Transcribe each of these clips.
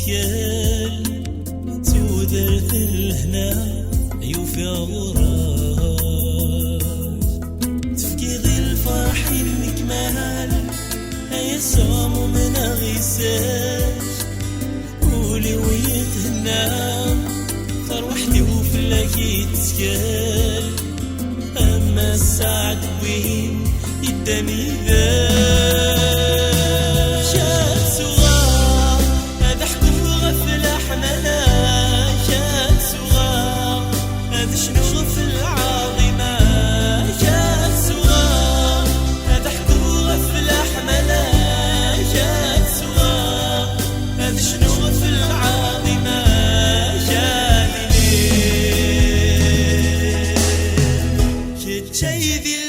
تيال تودرت الهنا يوفي غراش تفقد الفرح المكمال هيا سامو من غيساش قولي ويتهنى صار وحدي وفلاكي تسكال أما السعد وين يداني ذا شاد صغار هذا حكم غفلة حملة شاد صغار هذا شنو غفلة عظيمة شاد صغار هذا حكم غفلة حملة شاد صغار هذا شنو غفلة عظيمة شاد ليه شد شي ذي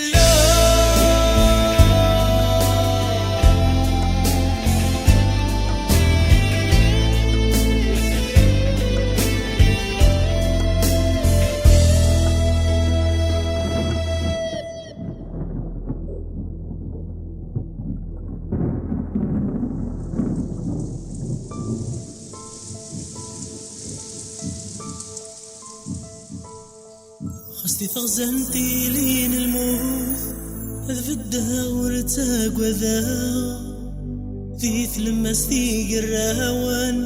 خستي ثغزنتي لين الموت هذا في الدهور تاقوى ذا ذي تلمستي قراوان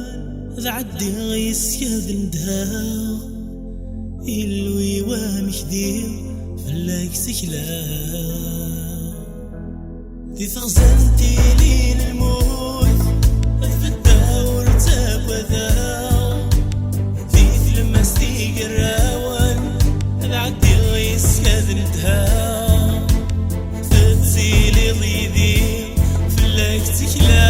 هذا عدي غيس يذن دها إلوي وامكدير فلاك سكلا ذي ثغزنتي لين الموت هذا في الدهور تاقوى ذا ذي تلمستي قراوان عدي غيس كذنتها فتسيلي ضيدي فلاك تكلا